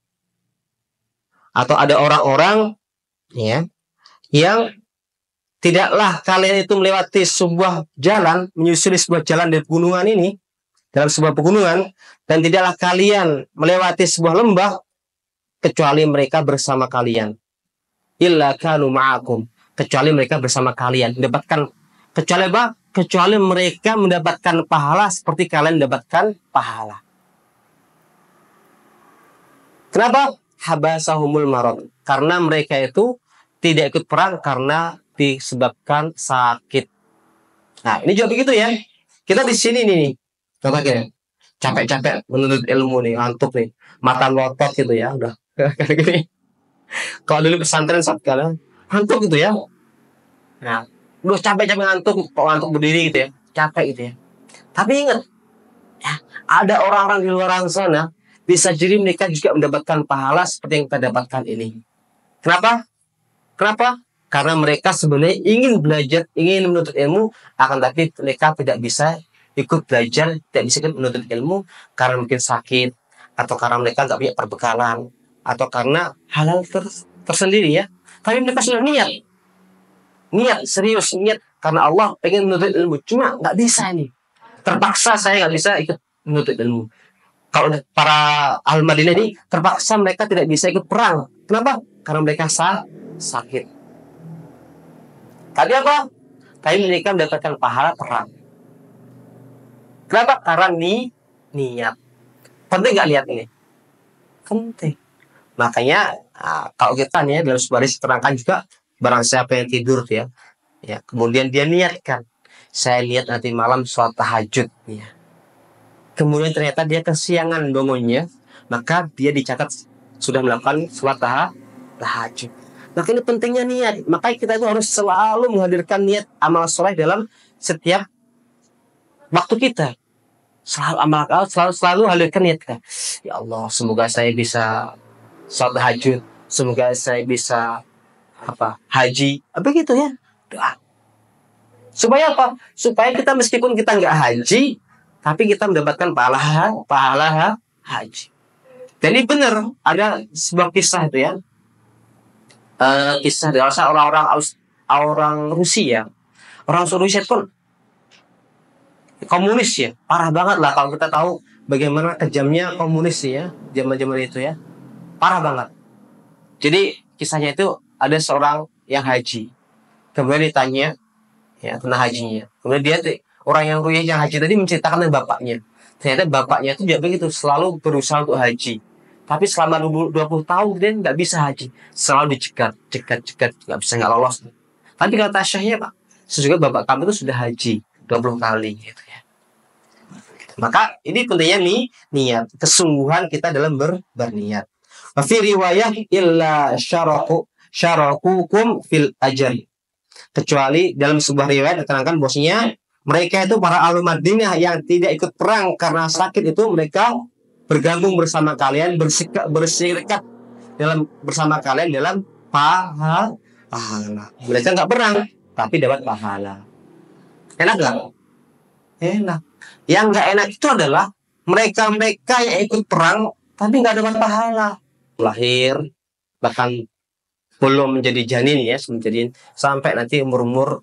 atau ada orang-orang ya, yang tidaklah kalian itu melewati sebuah jalan, menyusuri sebuah jalan di pegunungan ini, dalam sebuah pegunungan, dan tidaklah kalian melewati sebuah lembah kecuali mereka bersama kalian. Illa kanu ma'akum, kecuali mereka bersama kalian mendapatkan, kecuali apa? Kecuali mereka mendapatkan pahala seperti kalian mendapatkan pahala. Kenapa? Habasahumul marad, karena mereka itu tidak ikut perang karena disebabkan sakit. Nah, ini juga begitu ya. Kita di sini nih, coba gini, capek-capek menuntut ilmu nih, ngantuk nih, mata melotot gitu ya, udah kayak gini. Kalau dulu pesantren saat kalian ngantuk gitu ya. Nah, udah capek-capek ngantuk, kok ngantuk berdiri gitu ya, capek gitu ya. Tapi ingat, ya, ada orang-orang di luar sana, bisa jadi mereka juga mendapatkan pahala seperti yang kita dapatkan ini. Kenapa? Karena mereka sebenarnya ingin belajar, ingin menuntut ilmu, akan tapi mereka tidak bisa ikut belajar, tidak bisa ikut menuntut ilmu karena mungkin sakit, atau karena mereka nggak punya perbekalan, atau karena halal tersendiri ya. Tapi mereka sudah niat serius, niat karena Allah pengen menuntut ilmu, cuma nggak bisa ini, terpaksa saya nggak bisa ikut menuntut ilmu. Kalau para Al-Madinah ini terpaksa mereka tidak bisa ikut perang. Kenapa? Karena mereka sakit. Tadi apa? Tadi mereka mendapatkan pahala perang. Kenapa? Karena niat. Penting nggak lihat ini? Penting. Makanya kalau kita nih dalam sebuah hadis terangkan juga, barang siapa yang tidur ya, kemudian dia niatkan, saya lihat nanti malam sholat tahajud ya. Kemudian ternyata dia kesiangan bangunnya, maka dia dicatat sudah melakukan sholat tahajud. Maka ini pentingnya niat. Maka kita itu harus selalu menghadirkan niat amal soleh dalam setiap waktu kita. Selalu hadirkan niat kita. Ya Allah, semoga saya bisa sholat tahajud, semoga saya bisa haji, begitu ya, doa. Supaya apa? Supaya kita meskipun kita nggak haji, tapi kita mendapatkan pahala haji. Dan ini benar, ada sebuah kisah itu ya, kisah dari orang Rusia. Orang Rusia pun komunis ya, parah banget lah kalau kita tahu bagaimana kejamnya komunis ya, zaman-zaman itu ya, parah banget. Jadi kisahnya itu ada seorang yang haji, kemudian ditanya ya tentang hajinya, kemudian dia orang yang haji tadi menceritakan tentang bapaknya. Ternyata bapaknya itu juga begitu, selalu berusaha untuk haji, tapi selama 20 tahun dia nggak bisa haji, selalu dicegat, nggak bisa, nggak lolos. Tapi kata syahnya, Pak, sesungguhnya bapak kamu itu sudah haji 20 kali gitu ya. Maka ini pentingnya niat, kesungguhan kita dalam berniat. Fi riwayah illa syarakukum fil ajri. Kecuali dalam sebuah riwayat diterangkan bahwasanya mereka itu para ahli Madinah yang tidak ikut perang karena sakit itu, mereka bergabung bersama kalian, berserikat bersama kalian dalam pahala. Mereka nggak perang tapi dapat pahala. Enak nggak? Enak. Yang nggak enak itu adalah mereka yang ikut perang tapi nggak dapat pahala. Lahir bahkan belum menjadi janin ya, sampai nanti umur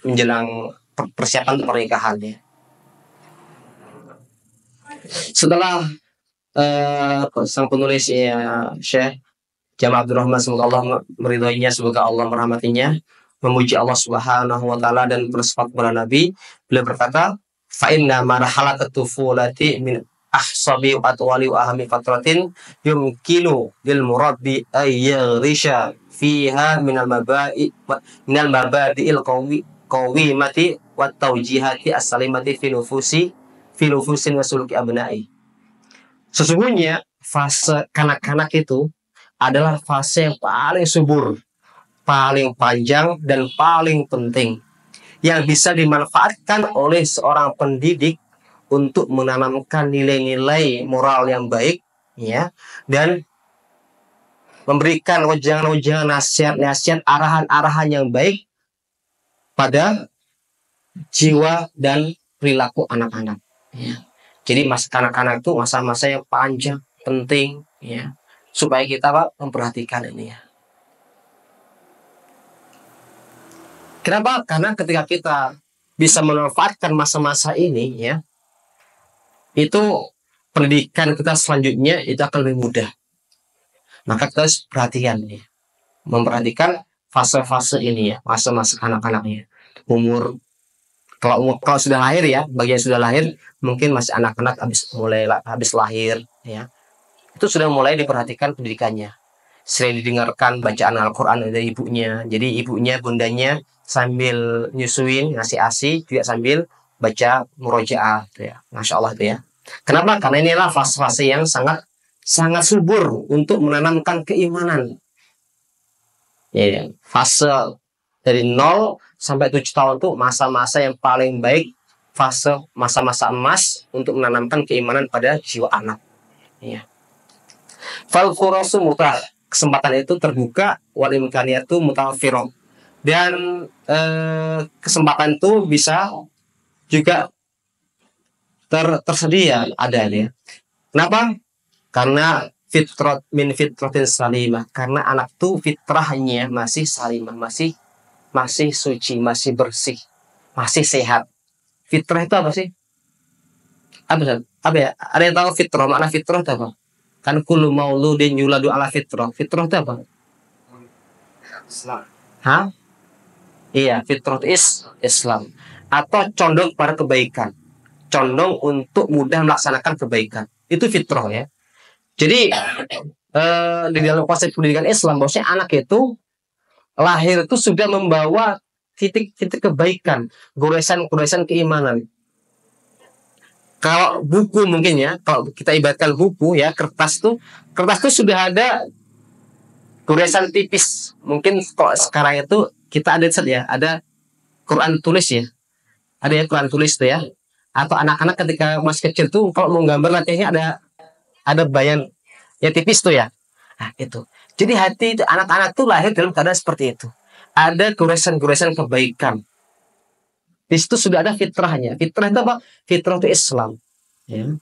menjelang persiapan pernikahannya. Setelah sang penulis ya Syekh Jamal Abdurrahman, semoga Allah meridhoinya, semoga Allah merahmatinya, memuji Allah Subhanahu wa taala dan berselawat kepada Nabi, beliau berkata, fa inna marhalat at-tufulati min ahsabi wa atwali wa ahami fatratin yumkinu lil murabbi ay yaghrisha fiha minal mabadi'il qawimati wa tawjihati as-salimati fi nufusin wa suluki abna'i. Sesungguhnya fase kanak-kanak itu adalah fase yang paling subur, paling panjang dan paling penting, yang bisa dimanfaatkan oleh seorang pendidik untuk menanamkan nilai-nilai moral yang baik ya, dan memberikan wejangan-wejangan, nasihat-nasihat, arahan-arahan yang baik pada jiwa dan perilaku anak-anak ya. Jadi masa kanak-kanak itu masa-masa yang panjang, penting ya, supaya kita Pak memperhatikan ini ya. Kenapa? Karena ketika kita bisa memanfaatkan masa-masa ini ya, itu pendidikan kita selanjutnya itu akan lebih mudah. Maka kita harus perhatikan ya, memperhatikan fase-fase ini ya, masa-masa anak-anaknya. Kalau sudah lahir ya, bagi yang sudah lahir mungkin masih anak-anak habis lahir ya, itu sudah mulai diperhatikan pendidikannya. Sering didengarkan bacaan Al-Quran dari ibunya. Jadi ibunya, bundanya sambil nyusuin, ngasih ASI, juga sambil baca murojaah ya. Masya Allah itu ya. Kenapa? Karena inilah fase-fase yang sangat subur untuk menanamkan keimanan ya. Fase dari 0 sampai 7 tahun itu masa-masa yang paling baik, fase masa-masa emas untuk menanamkan keimanan pada jiwa anak ya. Fal furasu mutah, kesempatan itu terbuka, wal imkaniyatu mutawaffiroh, dan kesempatan itu bisa juga tersedia ada ini ya. Kenapa? Karena fitrat min fitratin salimah, karena anak tuh fitrahnya masih salimah, masih suci, masih bersih, masih sehat. Fitrah itu apa sih? Apa ya? Ada yang tahu fitrah? Makna fitrah itu apa? Kan kullu mauludin yuladu ala fitrah. Fitrah itu apa? Hah? Iya, fitrah Islam. Atau condong pada kebaikan. Condong untuk mudah melaksanakan kebaikan. Itu fitrah ya. Jadi di dalam konsep pendidikan Islam, bahwasanya anak itu lahir itu sudah membawa titik-titik kebaikan, goresan-goresan keimanan. Kalau buku mungkin ya, kalau kita ibaratkan buku ya, kertas tuh sudah ada goresan tipis. Mungkin kalau sekarang itu kita ada ya, ada Quran tulis ya, ada ya Quran tulis tuh ya. Atau anak-anak ketika masih kecil tuh kalau mau gambar latihannya ada bayan ya tipis tuh ya. Nah itu. Jadi hati itu anak-anak tuh lahir dalam keadaan seperti itu. Ada goresan-goresan kebaikan. Di situ sudah ada fitrahnya. Fitrah itu apa? Fitrah itu Islam. Ya.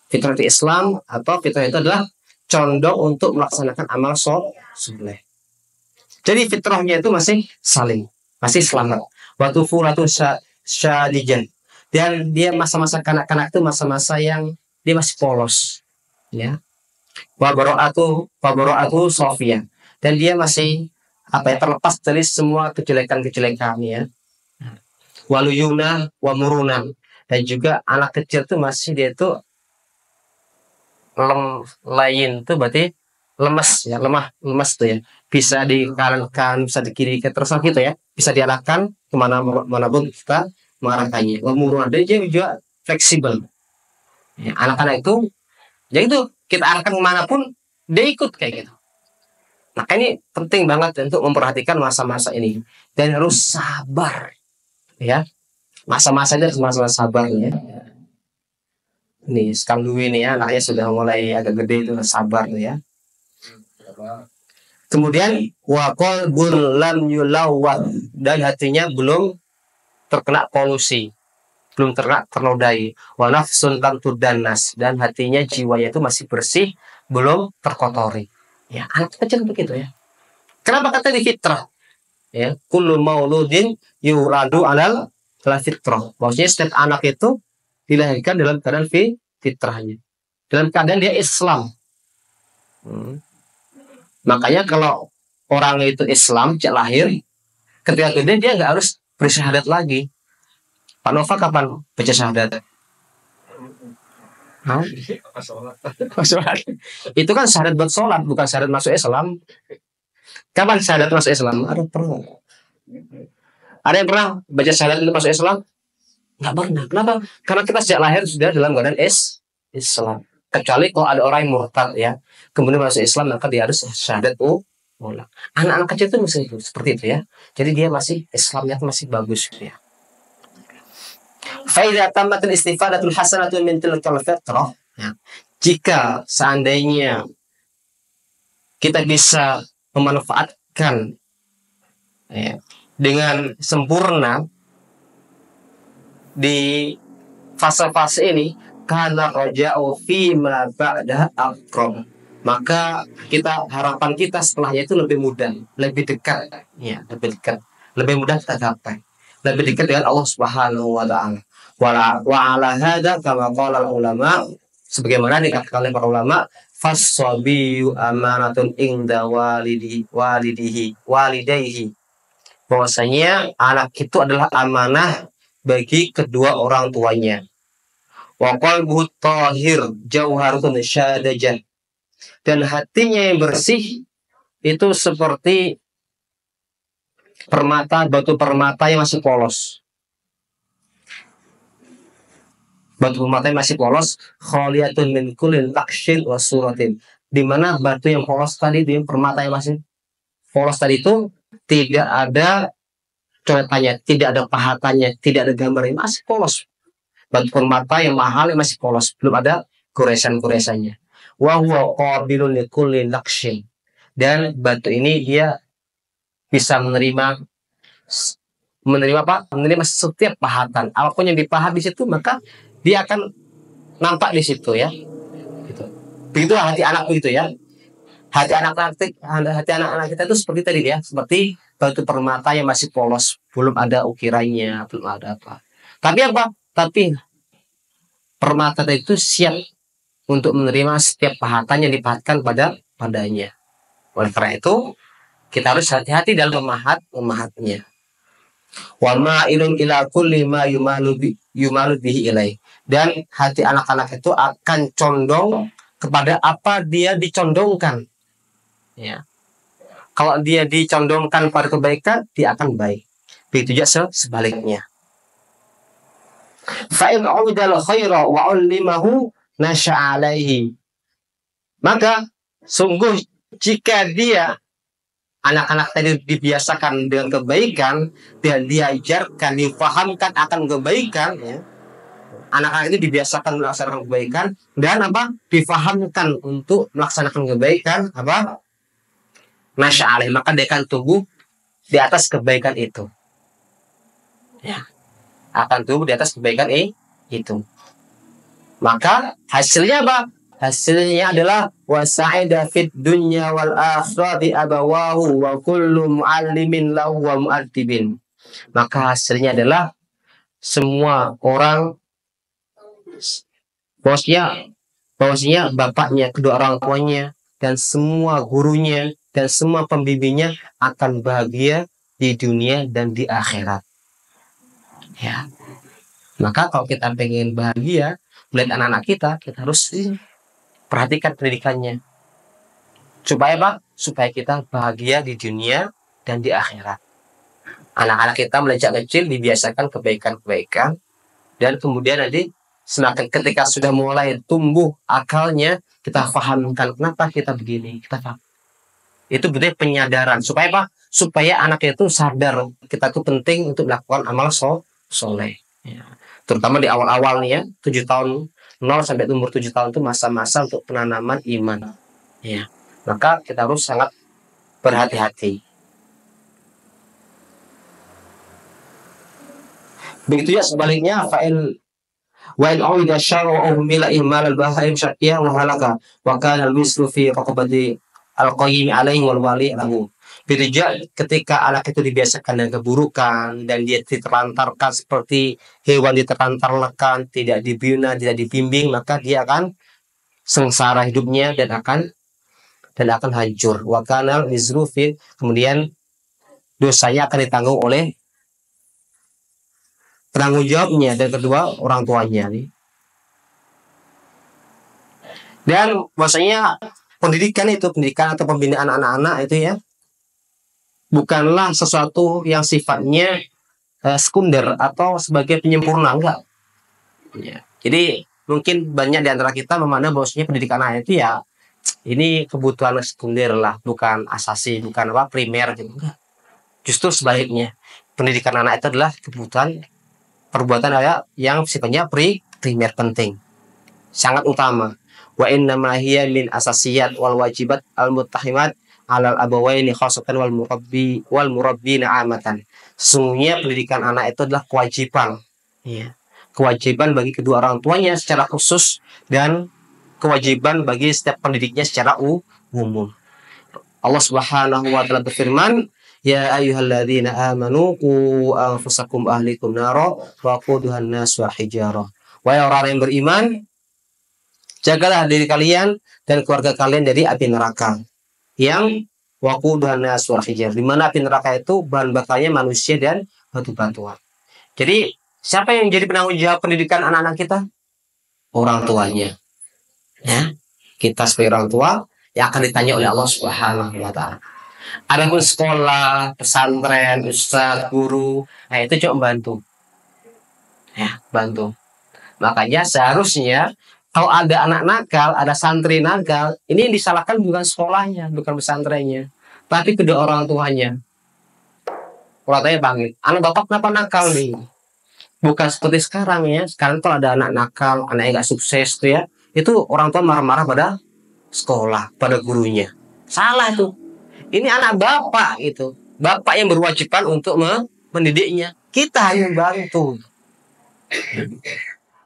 Fitrah itu Islam atau fitrah itu adalah condong untuk melaksanakan amal soleh. Jadi fitrahnya itu masih saling, masih selamat. Waktu furatu syadijan. Dan dia masa-masa kanak-kanak itu masa-masa yang dia masih polos. Ya. Wabarakatuh Sofia. Dan dia masih terlepas dari semua kejelekan-kejelekan ya. Waluyuna wa muruna. Dan juga anak kecil tuh masih dia tuh lain tuh berarti lemas ya, lemas tuh ya. Bisa di kanan, bisa di kiri, terserah gitu ya. Bisa diarahkan kemana pun kita mengarahkannya. Wa muruna, dia juga fleksibel. Ya, anak-anak itu ya itu kita arahkan kemanapun dia ikut kayak gitu. Nah ini penting banget untuk memperhatikan masa-masa ini dan harus sabar ya. Masa-masa ini harus masa-masa sabar ya. Nih sekarang dulu ini ya, anaknya sudah mulai agak gede itu sabar tuh ya. Kemudian waqalbun lam yulawwat, dan hatinya belum terkena polusi, belum ternodai. Wa nafsun lam tudannas, dan hatinya jiwanya itu masih bersih, belum terkotori. Ya, anak kecil begitu ya. Kenapa kata di fitrah? Ya, kullu mauludin yuladu alal fitrah. Maksudnya setiap anak itu dilahirkan dalam keadaan fitrahnya. Dalam keadaan dia Islam. Makanya kalau orang itu Islam sejak lahir, ketika gede dia nggak harus bersyahadat lagi. Pak Nova kapan baca syahadat? Itu kan syahadat buat sholat, bukan syahadat masuk Islam. Kapan syahadat masuk Islam? Ada yang pernah baca syahadat itu masuk Islam? Nggak pernah. Kenapa? Karena kita sejak lahir sudah dalam keadaan Islam. Kecuali kalau ada orang yang murtad ya, kemudian masuk Islam, maka dia harus syahadat ulang. Anak-anak kecil itu mesti seperti itu ya. Jadi dia masih Islamnya masih bagus gitu ya. Faidah tamatul istifadatul hasanatu min tilkal fitrah. Jika seandainya kita bisa memanfaatkan ya, dengan sempurna di fase-fase ini, karena raja'u fi ma ba'da aqrab, maka harapan kita setelahnya itu lebih mudah, lebih dekat ya, lebih mudah kita capai, lebih dekat dengan Allah Subhanahu wa taala. Wa ala hadza kama qala ulama, sebagaimana dikatakan oleh para ulama, fas-sabiyu amanatun inda walidayhi, bahwasanya anak itu adalah amanah bagi kedua orang tuanya. Wa qalbuhu tahir jauharatun syadajah, dan hatinya yang bersih itu seperti batu permata yang masih polos. Batu permata yang masih polos, khaliyatun min kullin naqshin wa suratin, di mana batu yang polos tadi, di permata yang masih polos tadi itu tidak ada coretannya, tidak ada pahatannya, tidak ada gambarnya, masih polos. Batu permata yang mahal yang masih polos, belum ada goresan-goresannya. Wa huwa qabilun li kulli naqshin, dan batu ini dia bisa menerima apa? Menerima setiap pahatan. Apapun yang dipahat di situ, maka dia akan nampak di situ ya. Gitu. Begitu hati anak begitu ya. Hati anak-anak kita itu seperti tadi ya, seperti batu permata yang masih polos, belum ada ukirannya, belum ada apa. Tapi apa? Tapi permata itu siap untuk menerima setiap pahatan yang dipahatkan padanya. Oleh karena itu, kita harus hati-hati dalam memahatnya. Wal ma'ilun ila kulli ma yumalu bihi ilai. Dan hati anak-anak itu akan condong kepada apa dia dicondongkan. Ya. Kalau dia dicondongkan pada kebaikan, dia akan baik. Begitu juga sebaliknya. Fa in 'udal khaira wa 'allimahu nasya'alaihi. Maka sungguh jika dia anak-anak tadi dibiasakan dengan kebaikan dan diajarkan, difahamkan akan kebaikan ya. Anak-anak itu dibiasakan melaksanakan kebaikan dan apa? Difahamkan untuk melaksanakan kebaikan apa? Nasya'alaihi, maka dia akan tumbuh di atas kebaikan itu. Ya. Akan tumbuh di atas kebaikan itu. Maka hasilnya apa? Hasilnya adalah wasa'ida fid dunya wal akhirati abawahu wa kullu muallimin lahu wa mu'addibin. Maka hasilnya adalah semua orang bosnya bapaknya, kedua orang tuanya dan semua gurunya dan semua pembimbingnya akan bahagia di dunia dan di akhirat. Ya. Maka kalau kita pengen bahagia melihat anak-anak kita harus perhatikan pendidikannya. Supaya apa? Supaya kita bahagia di dunia dan di akhirat. Anak-anak kita mulai kecil dibiasakan kebaikan-kebaikan. Dan kemudian nanti semakin ketika sudah mulai tumbuh akalnya, kita fahamkan kenapa kita begini. Kita paham. Itu betul penyadaran. Supaya apa? Supaya anak itu sadar kita itu penting untuk melakukan amal soleh. Ya. Terutama di awal-awal nih ya, 7 tahun 0 sampai umur 7 tahun itu masa-masa untuk penanaman iman. Ya. Maka kita harus sangat berhati-hati. Begitu ya sebaliknya, fa'il wa in uida syar'u umila ihmal al-bahaim syaqiyah wa halaka wa kana al-mislu fi raqabati al-qayyim alaihi wal wali lahu. Begitu ketika anak itu dibiasakan dengan keburukan dan dia diterlantarkan seperti hewan diterlantarkan, tidak dibina, tidak dibimbing, maka dia akan sengsara hidupnya dan akan hancur. Wa kanal izrufi, kemudian dosanya akan ditanggung oleh penanggung jawabnya dan kedua orang tuanya nih. Dan maksudnya pendidikan atau pembinaan anak-anak itu ya bukanlah sesuatu yang sifatnya sekunder atau sebagai penyempurna, enggak. Ya. Jadi mungkin banyak di antara kita memandang bahwasanya pendidikan anak itu ya ini kebutuhan sekunder lah, bukan asasi, bukan apa primer gitu. Enggak. Justru sebaliknya, pendidikan anak itu adalah kebutuhan perbuatan yang sifatnya primer, penting, sangat utama. Wa inna ma hiya min asasiyat wal wajibat al muttahimat alal abawaini khasatan wal murabbina amatan. Sesungguhnya pendidikan anak itu adalah kewajiban. Ya. Kewajiban bagi kedua orang tuanya secara khusus dan kewajiban bagi setiap pendidiknya secara umum. Allah Subhanahu wa taala berfirman, ya ayyuhalladzina amanu qu anfusakum ahlikum nara wa quduhan nas wa hijarah. Wahai orang yang beriman, jagalah diri kalian dan keluarga kalian dari api neraka yang waquduhan nas wa hijarah, di mana api neraka itu bahan bakarnya manusia dan batu-batuan. Jadi siapa yang jadi penanggung jawab pendidikan anak-anak kita? Orang tuanya. Ya, kita sebagai orang tua yang akan ditanya oleh Allah Subhanahu wa taala. Adapun sekolah, pesantren, ustaz, guru, nah itu cuma bantu. Ya, bantu. Makanya seharusnya kalau ada anak nakal, ada santri nakal, ini yang disalahkan bukan sekolahnya, bukan pesantrennya, tapi kedua orang tuanya. Orang tuanya panggil, anak bapak kenapa nakal nih? Bukan seperti sekarang ya. Sekarang kalau ada anak nakal, anak yang nggak sukses tuh ya, itu orang tua marah-marah pada sekolah, pada gurunya. Salah tuh. Ini anak bapak itu. Bapak yang berwajiban untuk mendidiknya. Kita hanya membantu.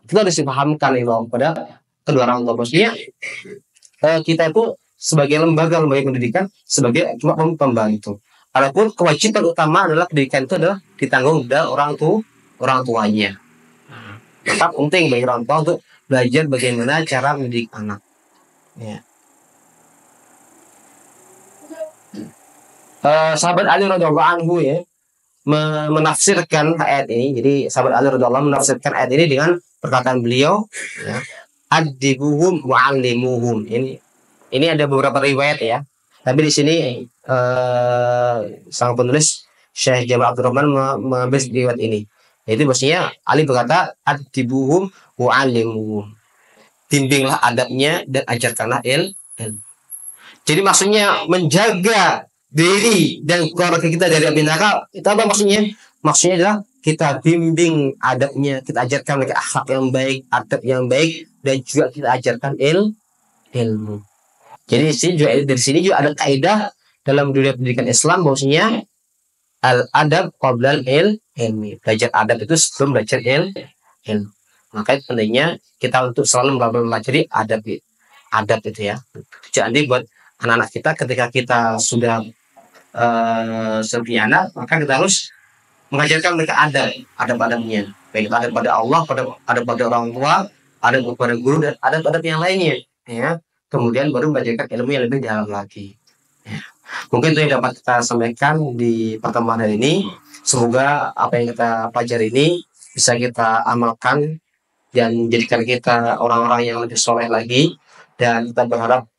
Itu harus dipahamkan kepada kedua orang tua. Maksudnya kita itu sebagai lembaga pendidikan sebagai cuma pembantu. Walaupun kewajiban utama adalah pendidikan itu adalah ditanggung oleh orang tuanya. Tetap penting bagi orang tua untuk belajar bagaimana cara mendidik anak. Ya. Sahabat Ali radhiyallahu anhu ya menafsirkan ayat ini. Jadi sahabat Ali radhiyallahu anhu menafsirkan ayat ini dengan perkataan beliau, ya, adibuhum wa'allimuhum. Ini ada beberapa riwayat ya. Tapi di sini sang penulis Syekh Jabal Abdurrahman mengambil riwayat ini. Yaitu maksudnya Ali berkata adibuhum wa'allimuhum. Bimbinglah adabnya dan ajarkanlah ilmu. Jadi maksudnya menjaga diri dan keluarga kita dari api neraka. Itu apa maksudnya? Maksudnya adalah kita bimbing adabnya, kita ajarkan mereka akhlak yang baik, adab yang baik, dan juga kita ajarkan ilmu. Jadi dari sini juga ada kaidah dalam dunia pendidikan Islam bahwasanya al adab qabla ilmi. Belajar adab itu sebelum belajar ilmu. Maka pentingnya kita untuk selalu mempelajari adab itu ya. Jadi buat anak-anak kita ketika kita sudah sebagai anak, maka kita harus mengajarkan mereka adab-adabnya, baik adab pada Allah, adab pada orang tua, adab kepada guru, dan adab-adab yang lainnya, ya. Kemudian baru mengajarkan ilmu yang lebih dalam lagi. Ya. Mungkin itu yang dapat kita sampaikan di pertemuan hari ini. Semoga apa yang kita pelajari ini bisa kita amalkan dan menjadikan kita orang-orang yang lebih soleh lagi, dan kita berharap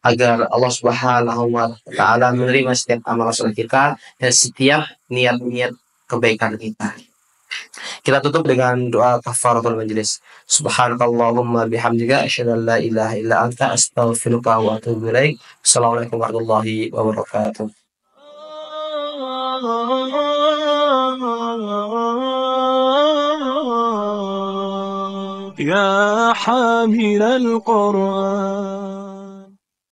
agar Allah Subhanahu wa Ta'ala menerima setiap amal soleh kita dan setiap niat-niat kebaikan kita. Kita tutup dengan doa kafaratul majlis. Subhanakallahumma bihamdika asyhadu an la ilaha illa anta astaghfiruka wa atubu ilaik. Assalamualaikum warahmatullahi wabarakatuh. يا حامل القرآن